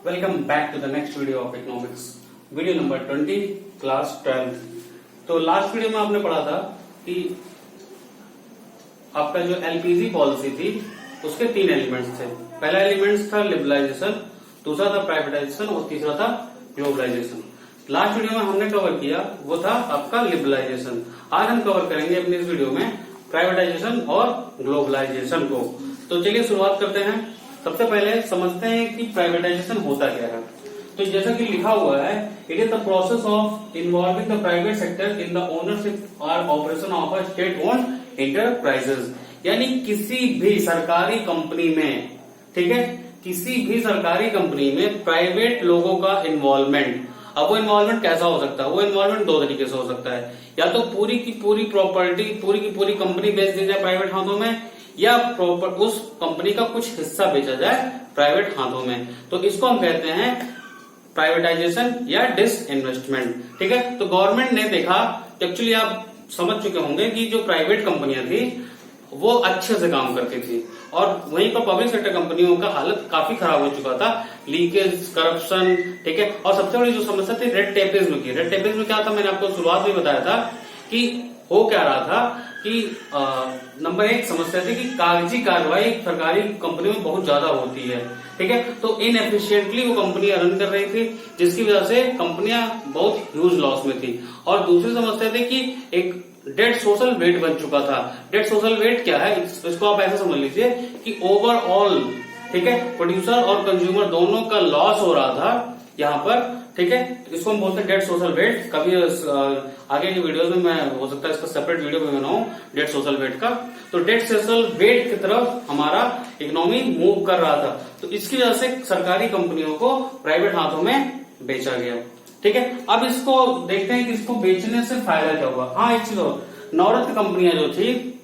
Welcome back to the next video of economics, video number 20, class 12। तो last video में आपने पढ़ा था कि आपका जो एलपीजी पॉलिसी थी उसके 3 एलिमेंट्स थे। पहला एलिमेंट था लिबरलाइजेशन, दूसरा था प्राइवेटाइजेशन और तीसरा था ग्लोबलाइजेशन। लास्ट वीडियो में हमने कवर किया वो था आपका लिबरलाइजेशन। आज हम कवर करेंगे अपनी इस वीडियो में प्राइवेटाइजेशन और ग्लोबलाइजेशन को। तो चलिए शुरुआत करते हैं। सबसे पहले समझते हैं कि प्राइवेटाइजेशन होता क्या है। तो जैसा कि लिखा हुआ है, it is the process of involving the private sector in the ownership और operation of a state owned enterprises. यानी किसी भी सरकारी कंपनी में, ठीक है, किसी भी सरकारी कंपनी में प्राइवेट लोगों का इन्वॉल्वमेंट। अब वो इन्वॉल्वमेंट कैसा हो सकता है? वो इन्वॉल्वमेंट 2 तरीके से हो सकता है। या तो पूरी की पूरी प्रॉपर्टी, पूरी की पूरी कंपनी बेच दी जाए प्राइवेट हाथों में, या प्रॉपर उस कंपनी का कुछ हिस्सा बेचा जाए प्राइवेट हाथों में। तो इसको हम कहते हैं प्राइवेटाइजेशन या डिसइन्वेस्टमेंट। ठीक है, तो गवर्नमेंट ने देखा, एक्चुअली आप समझ चुके होंगे कि जो प्राइवेट कंपनियां थी वो अच्छे से काम करती थी और वहीं पर पब्लिक सेक्टर कंपनियों का हालत काफी खराब हो चुका था। लीकेज, करप्शन, ठीक है, और सबसे बड़ी जो समस्या थी रेड टेपिज्म की। रेड टेपिज्म क्या था, मैंने आपको शुरुआत में बताया था कि हो क्या रहा था कि नंबर 1 समस्या थी कि कागजी कार्रवाई सरकारी कंपनियों में बहुत ज्यादा होती है। ठीक है, तो इनएफिशिएंटली वो कंपनियां रन कर रही थी, जिसकी वजह से कंपनियां बहुत ह्यूज लॉस में थी। और दूसरी समस्या थी कि एक डेड सोशल वेट बन चुका था। डेड सोशल वेट क्या है, इसको आप ऐसे समझ लीजिए कि ओवरऑल, ठीक है, प्रोड्यूसर और कंज्यूमर दोनों का लॉस हो रहा था यहाँ पर। ठीक है, इसको हम बोलते हैं डेड सोशल वेट। कभी आगे की वीडियोस में मैं हो सकता है इसका सेपरेट वीडियो में बनाऊं डेड सोशल वेट का। तो डेड सोशल वेट की तरफ हमारा इकोनॉमी मूव कर रहा था, तो इसकी वजह से सरकारी कंपनियों को प्राइवेट हाथों में बेचा गया। ठीक है, अब इसको देखते हैं कि इसको बेचने से फायदा क्या हुआ। हाँ, एक चीज और, नवरत्न कंपनियां जो थी,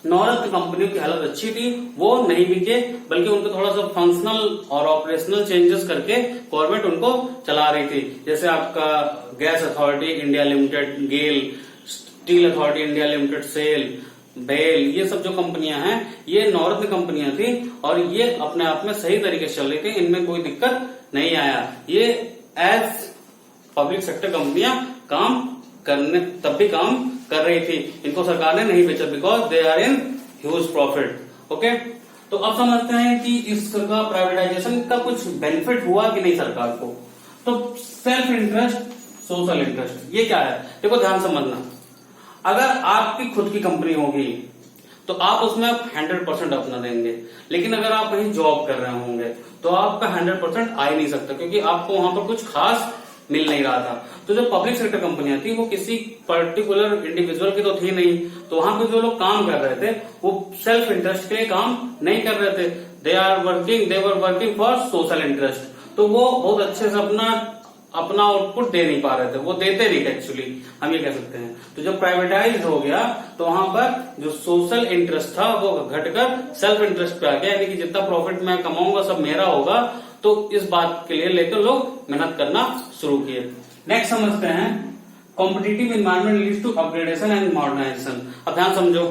नवरत्न कंपनियों की हालत अच्छी थी, वो नहीं बिके, बल्कि उनको थोड़ा सा फंक्शनल और ऑपरेशनल चेंजेस करके गवर्नमेंट उनको चला रही थी। जैसे आपका gas authority India limited GAIL, steel authority India limited SAIL, BEL, ये सब जो कंपनियां हैं ये नवरत्न कंपनियां थी और ये अपने आप में सही तरीके से चल रही थी, इनमें कोई दिक्कत नहीं आया। ये एज पब्लिक सेक्टर कंपनियां काम करने तब भी काम कर रही थी, इनको सरकार ने नहीं बेचा because they are in huge profit. Okay, तो अब समझते हैं कि इसका प्राइवेटाइजेशन का कुछ बेनिफिट हुआ कि नहीं सरकार को। तो सेल्फ इंटरेस्ट, सोशल इंटरेस्ट, ये क्या है? देखो ध्यान समझना, अगर आपकी खुद की कंपनी होगी तो आप उसमें 100% अपना देंगे, लेकिन अगर आप कहीं जॉब कर रहे होंगे तो आपका 100% आ ही नहीं सकता, क्योंकि आपको वहां पर कुछ खास मिल नहीं रहा था। तो जो पब्लिक सेक्टर कंपनियां थी वो किसी पर्टिकुलर इंडिविजुअल की तो थी नहीं, तो वहां पे जो लोग काम कर रहे थे वो सेल्फ इंटरेस्ट के लिए काम नहीं कर रहे थे, they were working for social interest. तो वो बहुत अच्छे से अपना आउटपुट दे नहीं पा रहे थे, वो देते नहीं थे एक्चुअली, हम ये कह सकते हैं। तो जब प्राइवेटाइज हो गया तो वहां पर जो सोशल इंटरेस्ट था वो घटकर सेल्फ इंटरेस्ट पे आ गया, यानी कि जितना प्रॉफिट मैं कमाऊंगा सब मेरा होगा। तो इस बात के लिए लेकर लोग मेहनत करना शुरू किए। नेक्स्ट समझते हैं, competitive environment leads to upgradation and modernisation. अब ध्यान समझो,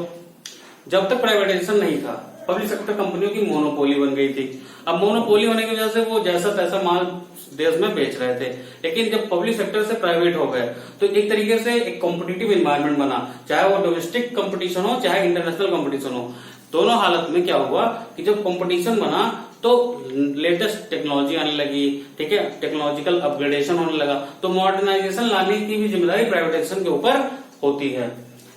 जब तक प्राइवेटाइजेशन नहीं था पब्लिक सेक्टर कंपनियों की मोनोपोली बन गई थी। अब मोनोपोली होने की वजह से वो जैसा तैसा माल देश में बेच रहे थे, लेकिन जब पब्लिक सेक्टर से प्राइवेट हो गए तो एक तरीके से एक कॉम्पिटिटिव एनवायरमेंट बना, चाहे वो डोमेस्टिक कंपटीशन हो चाहे इंटरनेशनल कंपटीशन हो। दोनों हालत में क्या हुआ कि जब कंपटीशन बना तो लेटेस्ट टेक्नोलॉजी आने लगी, ठीक है, टेक्नोलॉजिकल अपग्रेडेशन होने लगा, तो मॉडर्नाइजेशन लाने की भी जिम्मेदारी प्राइवेटाइजेशन के ऊपर होती है।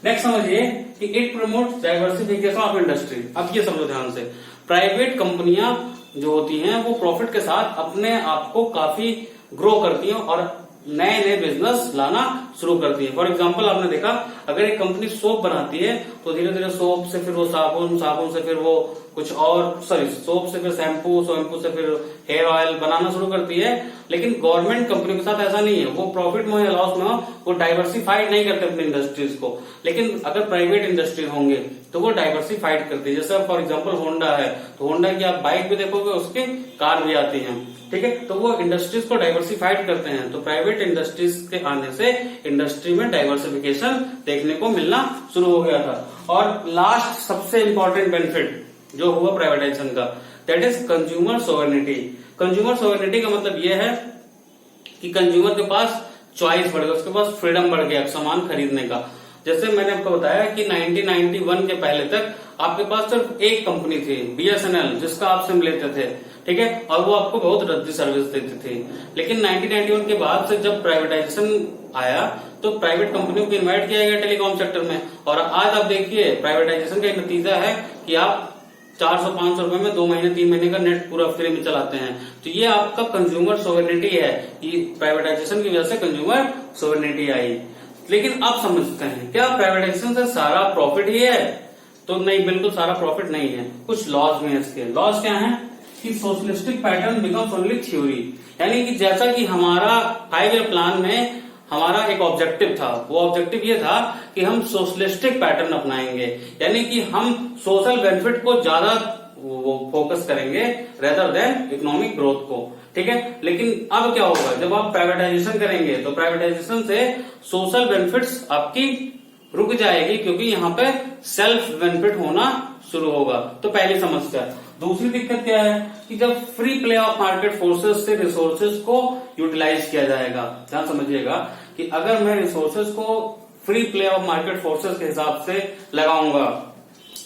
नेक्स्ट समझिए कि it promotes diversification of industry. अब ये समझो ध्यान से, प्राइवेट कंपनियां जो होती हैं वो प्रॉफिट के साथ अपने आप को काफी ग्रो करती हैं और नए नए बिजनेस लाना शुरू करती है। फॉर एग्जाम्पल आपने देखा, अगर एक कंपनी सोप बनाती है तो धीरे धीरे सोप से फिर वो साबुन, साबुन से फिर वो कुछ और, सोप से फिर शैम्पू, शैम्पू से फिर हेयर ऑयल बनाना शुरू करती है। लेकिन गवर्नमेंट कंपनी के साथ ऐसा नहीं है, वो प्रॉफिट में हो या लॉस में हो वो डाइवर्सिफाइड नहीं करते अपनी इंडस्ट्रीज को। लेकिन अगर प्राइवेट इंडस्ट्रीज होंगे तो वो डाइवर्सिफाइड करती है। जैसे फॉर एग्जाम्पल होंडा है, तो होंडा की आप बाइक भी देखोगे, उसके कार भी आती है, ठीक है, तो वो इंडस्ट्रीज को डाइवर्सिफाइड करते हैं। तो प्राइवेट इंडस्ट्रीज के आने से इंडस्ट्री में डाइवर्सिफिकेशन देखने को मिलना शुरू हो गया था। और लास्ट सबसे इंपॉर्टेंट बेनिफिट जो हुआ प्राइवेटाइजेशन का, that is consumer sovereignty. Consumer sovereignty का मतलब ये है कि कंज्यूमर के पास चॉइस बढ़ गया, उसके पास फ्रीडम बढ़ गया सामान खरीदने का। जैसे मैंने आपको बताया कि 1991 के पहले तक आपके पास सिर्फ एक कंपनी थी, BSNL, जिसका आप सिम लेते थे, ठीक है, और वो आपको बहुत रद्दी सर्विस देती थी। लेकिन 1991 के बाद से जब प्राइवेटाइजेशन आया तो प्राइवेट कंपनियों को इन्वाइट किया गया टेलीकॉम सेक्टर में, और आज आप देखिए प्राइवेटाइजेशन का नतीजा है कि आप 400-500 रुपए में 2 महीने 3 महीने का नेट पूरा फ्री में चलाते हैं। तो ये आपका कंज्यूमर सोवरेनिटी है, ये प्राइवेटाइजेशन की वजह से कंज्यूमर सोवरेनिटी आई। लेकिन आप समझते हैं क्या प्राइवेटाइजेशन से सारा प्रॉफिट ही है? तो नहीं, बिल्कुल सारा प्रॉफिट नहीं है, कुछ लॉस भी है इसके। लॉस क्या है कि socialistic pattern becomes only theory, यानी कि जैसा कि हमारा 5 ईयर प्लान में हमारा एक ऑब्जेक्टिव था, वो ऑब्जेक्टिव ये था कि हम सोशलिस्टिक पैटर्न अपनाएंगे, यानी कि हम सोशल बेनिफिट को ज्यादा फोकस करेंगे रेदर देन इकोनॉमिक ग्रोथ को, ठीक है। लेकिन अब क्या होगा, जब आप प्राइवेटाइजेशन करेंगे तो प्राइवेटाइजेशन से सोशल बेनिफिट्स आपकी रुक जाएगी, क्योंकि यहाँ पे सेल्फ बेनिफिट होना शुरू होगा। तो पहली समस्या। दूसरी दिक्कत क्या है कि जब free play of market forces से रिसोर्सेज को यूटिलाइज किया जाएगा, ध्यान समझिएगा कि अगर मैं रिसोर्सेज को free play of market forces के हिसाब से लगाऊंगा,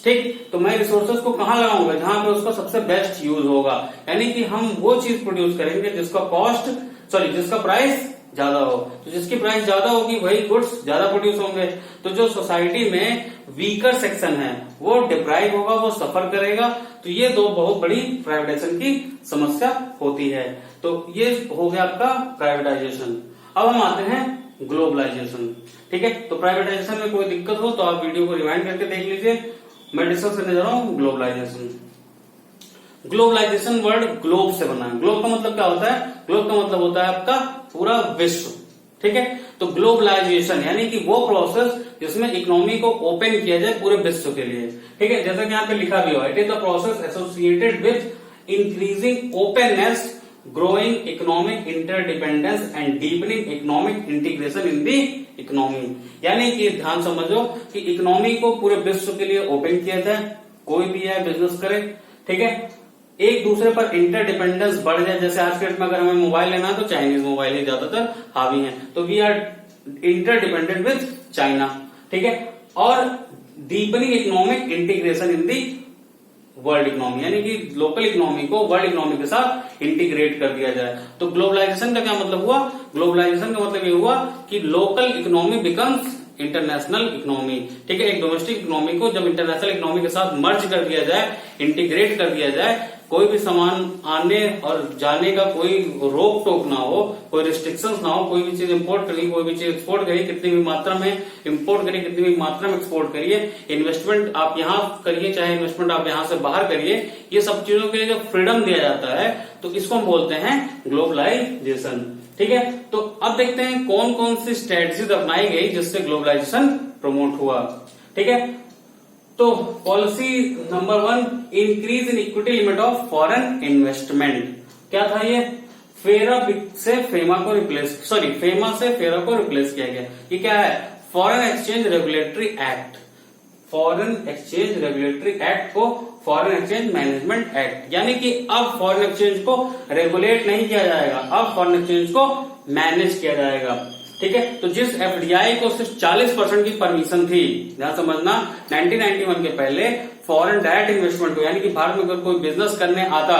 ठीक, तो मैं रिसोर्सेज को कहां लगाऊंगा, जहां पे उसका सबसे बेस्ट यूज होगा, यानी कि हम वो चीज प्रोड्यूस करेंगे जिसका प्राइस ज्यादा हो। तो जिसकी प्राइस ज्यादा होगी वही गुड्स ज्यादा प्रोड्यूस होंगे। तो जो सोसाइटी में वीकर सेक्शन है वो डिप्राइव होगा, वो सफर करेगा। तो ये दो बहुत बड़ी प्राइवेटाइजेशन की समस्या होती है। तो ये हो गया आपका प्राइवेटाइजेशन। अब हम आते हैं ग्लोबलाइजेशन, ठीक है। तो प्राइवेटाइजेशन में कोई दिक्कत हो तो आप वीडियो को रिवाइंड करके देख लीजिए। मैं डिस्कस करने जा रहा हूं ग्लोबलाइजेशन। ग्लोबलाइजेशन वर्ड ग्लोब से बना है। ग्लोब का मतलब क्या होता है? ग्लोब का मतलब होता है आपका पूरा विश्व, ठीक है। तो ग्लोबलाइजेशन यानी कि वो प्रोसेस जिसमें इकोनॉमी को ओपन किया जाए पूरे विश्व के लिए, ठीक है। जैसा कि यहाँ पे लिखा भी हुआ, it is the process associated with increasing openness, growing economic interdependence and deepening economic integration in the economy. यानी कि ध्यान समझो कि इकोनॉमी को पूरे विश्व के लिए ओपन किया जाए, कोई भी है बिजनेस करे, ठीक है। एक दूसरे पर इंटरडिपेंडेंस बढ़ जाए, जैसे आज के डेट में अगर हमें मोबाइल लेना है तो चाइनीज मोबाइल ही ज्यादातर हावी है, तो we are interdependent with China, ठीक है। और deepening economic integration in the world economy, यानी कि लोकल इकोनॉमी को वर्ल्ड इकोनॉमी के साथ इंटीग्रेट कर दिया जाए। तो ग्लोबलाइजेशन का क्या मतलब हुआ? ग्लोबलाइजेशन का मतलब ये हुआ कि local economy becomes international economy, ठीक है। एक डोमेस्टिक इकोनॉमी को जब इंटरनेशनल इकोनॉमी के साथ मर्ज कर दिया जाए, इंटीग्रेट कर दिया जाए, कोई भी सामान आने और जाने का कोई रोक टोक ना हो, कोई रिस्ट्रिक्शंस ना हो, कोई भी चीज इंपोर्ट करिए, कोई भी चीज एक्सपोर्ट करिए, कितनी भी मात्रा में इंपोर्ट करिए, कितनी भी मात्रा में एक्सपोर्ट करिए, इन्वेस्टमेंट आप यहाँ करिए चाहे इन्वेस्टमेंट आप यहाँ से बाहर करिए, ये सब चीजों के लिए जब फ्रीडम दिया जाता है तो इसको हम बोलते हैं ग्लोबलाइजेशन, ठीक है। तो अब देखते हैं कौन कौन सी स्ट्रेटजीज अपनाई गई जिससे ग्लोबलाइजेशन प्रमोट हुआ, ठीक है। तो policy number 1, increase in equity limit of foreign investment. क्या था ये? फेरा से फेमा को फेमा से फेरा को रिप्लेस किया गया। ये क्या है? Foreign exchange regulatory act. Foreign exchange regulatory act को फॉरेन एक्सचेंज मैनेजमेंट एक्ट, यानी कि अब फॉरेन एक्सचेंज को रेगुलेट नहीं किया जाएगा, अब फॉरेन एक्सचेंज को मैनेज किया जाएगा, ठीक है। तो जिस एफडीआई को सिर्फ 40% की परमिशन थी, ध्यान समझना, 1991 के पहले फॉरेन डायरेक्ट इन्वेस्टमेंट को, यानी कि भारत में अगर कोई बिजनेस करने आता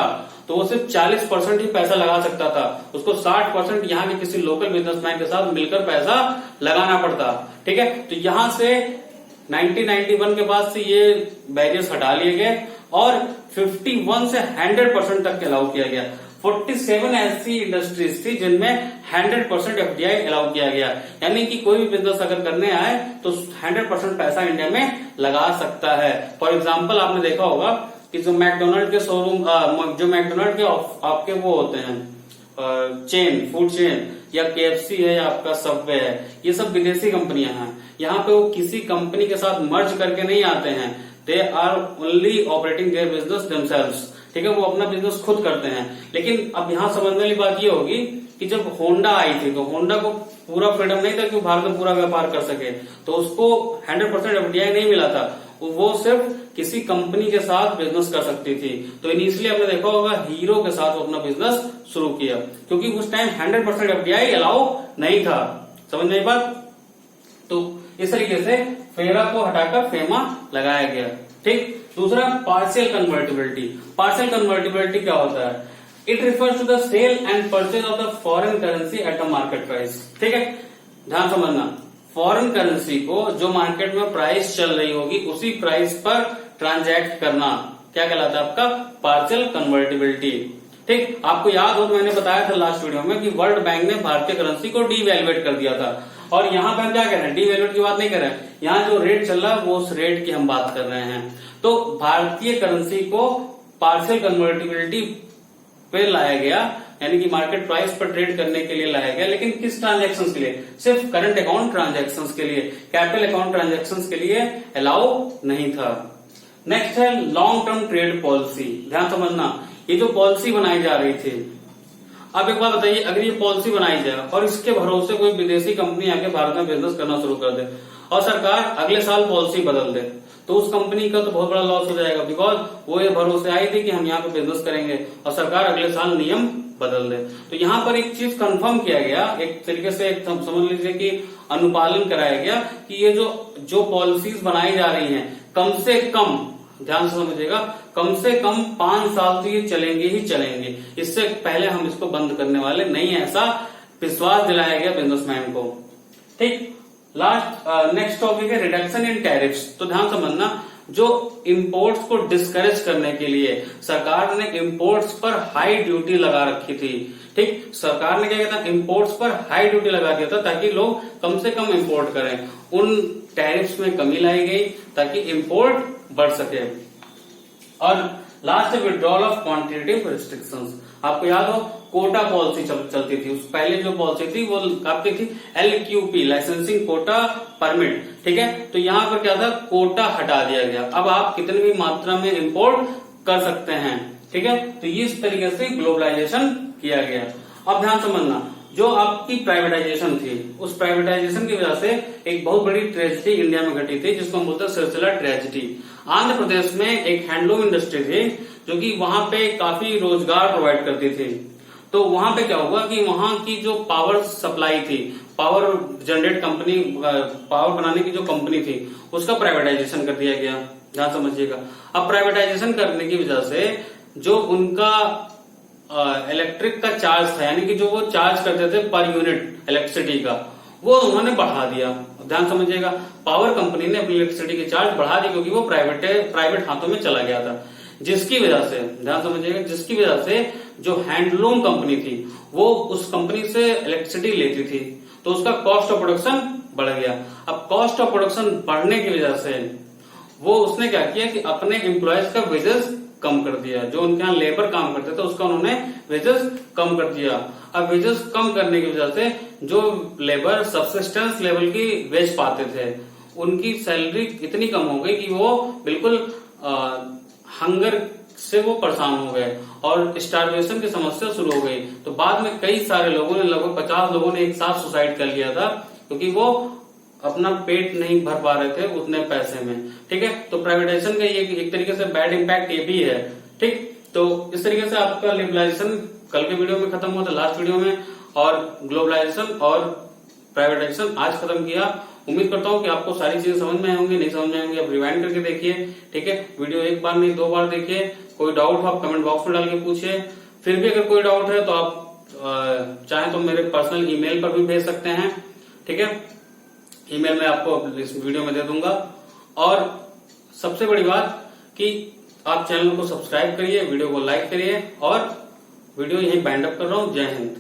तो वो सिर्फ 40% ही पैसा लगा सकता था, उसको 60% यहाँ के किसी लोकल बिजनेसमैन के साथ मिलकर पैसा लगाना पड़ता, ठीक है। तो यहां से 1991 के बाद से ये बैरियर्स हटा लिए गए और 51 से 100% तक अलाउ किया गया। 47 ऐसी इंडस्ट्रीज थी जिनमें 100% एफडीआई अलाउ किया गया, यानी कि कोई भी बिजनेस अगर करने आए तो 100% पैसा इंडिया में लगा सकता है। फॉर एग्जांपल आपने देखा होगा कि जो मैकडोनल्ड के शोरूम, जो मैकडोनल्ड के आपके वो होते हैं चेन, फूड चेन, या केएफसी है या आपका सबवे है, ये सब विदेशी कंपनियां हैं। यहाँ पे वो किसी कंपनी के साथ मर्ज करके नहीं आते हैं, they are only operating their business themselves, ठीक है। वो अपना बिजनेस खुद करते हैं। लेकिन अब यहाँ समझने वाली बात ये होगी कि जब होंडा आई थी तो होंडा को पूरा फ्रीडम नहीं था कि वो भारत में पूरा व्यापार कर सके, तो उसको 100% एफडीआई नहीं मिला था। वो सिर्फ किसी कंपनी के साथ बिजनेस कर सकती थी। तो इनिशियली आपने देखा होगा हीरो के साथ वो अपना बिजनेस शुरू किया, क्योंकि उस टाइम 100% एफडीआई अलाउ नहीं था। समझ में आई बात? तो इस तरीके से फेरा को हटाकर फेमा लगाया गया। ठीक। दूसरा पार्शियल कन्वर्टिबिलिटी। पार्शियल कन्वर्टिबिलिटी क्या होता है? It refers to the sale and purchase of the foreign currency at the market price. ठीक है, ध्यान समझना, फॉरेन करेंसी को जो मार्केट में प्राइस चल रही होगी उसी प्राइस पर ट्रांजैक्ट करना क्या कहलाता है? आपका पार्शियल कन्वर्टिबिलिटी। ठीक। आपको याद हो, मैंने बताया था लास्ट वीडियो में कि वर्ल्ड बैंक ने भारतीय करेंसी को डीवैल्यूएट कर दिया था, और यहां पर हम क्या कह रहे हैं? डीवैल्यूएट की बात नहीं कर रहे हैं, यहां जो रेट चल रहा है वो उस रेट की हम बात कर रहे हैं। तो भारतीय करेंसी को पार्शियल कन्वर्टिबिलिटी पे लाया गया, यानी कि मार्केट प्राइस पर ट्रेड करने के लिए लाया गया, लेकिन किस ट्रांजैक्शंस के लिए? सिर्फ करंट अकाउंट ट्रांजैक्शंस के लिए, कैपिटल अकाउंट ट्रांजैक्शंस के लिए अलाउ नहीं था। नेक्स्ट है लॉन्ग टर्म ट्रेड पॉलिसी। ध्यान समझना, ये जो पॉलिसी बनाई जा रही थी, अब एक बात बताइए, अगर ये पॉलिसी बनाई जाए और इसके भरोसे कोई विदेशी कंपनी आके भारत में बिजनेस करना शुरू कर दे और सरकार अगले साल पॉलिसी बदल दे, तो उस कंपनी का तो बहुत बड़ा लॉस हो जाएगा, बिकॉज वो ये भरोसे आई थी कि हम यहाँ पे बिजनेस करेंगे और सरकार अगले साल नियम बदल दे। तो यहाँ पर एक चीज कंफर्म किया गया, एक तरीके से समझ लीजिए कि अनुपालन कराया गया कि ये जो पॉलिसीज बनाई जा रही हैं, कम से कम, ध्यान से समझिएगा, कम से कम 5 साल तो ये चलेंगे ही चलेंगे, इससे पहले हम इसको बंद करने वाले नहीं है, ऐसा विश्वास दिलाया गया बिजनेसमैन को। ठीक। नेक्स्ट टॉपिक है रिडक्शन इन टैरिफ्स। तो ध्यान समझना, जो इंपोर्ट्स को डिस्करेज करने के लिए सरकार ने इंपोर्ट्स पर हाई ड्यूटी लगा रखी थी। ठीक। सरकार ने क्या किया था? इंपोर्ट्स पर हाई ड्यूटी लगा दिया था ताकि लोग कम से कम इंपोर्ट करें। उन टैरिफ्स में कमी लाई गई ताकि इंपोर्ट बढ़ सके। और लास्ट है विड्रॉल ऑफ क्वांटिटेटिव रिस्ट्रिक्शंस। आपको याद हो, कोटा पॉलिसी चलती थी, उस पहले जो पॉलिसी थी वो आपकी थी LQP, लाइसेंसिंग कोटा परमिट। ठीक है, तो यहाँ पर क्या था? कोटा हटा दिया गया, अब आप कितनी भी मात्रा में इंपोर्ट कर सकते हैं। ठीक है, तो इस तरीके से ग्लोबलाइजेशन किया गया। अब ध्यान समझना, जो आपकी प्राइवेटाइजेशन थी, उस प्राइवेटाइजेशन की वजह से एक बहुत बड़ी ट्रेजेडी इंडिया में घटी थी, जिसको हम बोलते हैं सिलसिला ट्रेजेडी। आंध्र प्रदेश में एक हैंडलूम इंडस्ट्री थी जो कि वहां पे काफी रोजगार प्रोवाइड करती थी। तो वहां पे क्या हुआ कि वहां की जो पावर सप्लाई थी, पावर जनरेट कंपनी, पावर बनाने की जो कंपनी थी, उसका प्राइवेटाइजेशन कर दिया गया। ध्यान समझिएगा, अब प्राइवेटाइजेशन करने की वजह से जो उनका इलेक्ट्रिक का चार्ज था, यानी कि जो वो चार्ज करते थे पर यूनिट इलेक्ट्रिसिटी का, वो उन्होंने बढ़ा दिया। ध्यान समझिएगा, पावर कंपनी ने अपनी इलेक्ट्रिसिटी के चार्ज बढ़ा दी क्योंकि वो प्राइवेट हाथों में चला गया था, जिसकी वजह से, ध्यान समझिएगा, जिसकी वजह से जो हैंडलूम कंपनी थी वो उस कंपनी से इलेक्ट्रिसिटी लेती थी, तो उसका कॉस्ट ऑफ प्रोडक्शन बढ़ गया। अब कॉस्ट ऑफ प्रोडक्शन बढ़ने की वजह से वो उसने क्या किया कि अपने एम्प्लॉयज का वेजेस कम कर दिया, जो उनके यहाँ लेबर काम करते थे उसका उन्होंने वेजेस कम कर दिया। अब वेजेस कम करने की वजह से जो लेबर सब्सिस्टेंस लेवल की वेज पाते थे, उनकी सैलरी इतनी कम हो गई कि वो बिल्कुल हंगर से वो परेशान हो गए और स्टारवेशन की समस्या शुरू हो गई। तो बाद में कई सारे लोगों ने, लगभग 50 लोगों ने एक साथ सुसाइड कर लिया था, क्योंकि वो अपना पेट नहीं भर पा रहे थे उतने पैसे में। ठीक है, तो प्राइवेटाइजेशन का ये एक तरीके से बैड इम्पैक्ट ये भी है। ठीक, तो इस तरीके से आपका लिबरलाइजेशन कल के वीडियो में खत्म हुआ था, लास्ट वीडियो में, और ग्लोबलाइजेशन और प्राइवेटाइजेशन आज खत्म किया। उम्मीद करता हूँ कि आपको सारी चीजें समझ में आएंगी, नहीं समझ में आएंगी आप रिवाइंड करके देखिए। ठीक है, वीडियो एक बार नहीं 2 बार देखिए। कोई डाउट हो आप कमेंट बॉक्स में डाल के पूछिए। फिर भी अगर कोई डाउट है तो आप चाहे तो मेरे पर्सनल ईमेल पर भी भेज सकते हैं। ठीक है, ईमेल में आपको इस वीडियो में दे दूंगा। और सबसे बड़ी बात कि आप चैनल को सब्सक्राइब करिए, वीडियो को लाइक करिए, और वीडियो यही बाइंड अप कर रहा हूँ। जय हिंद।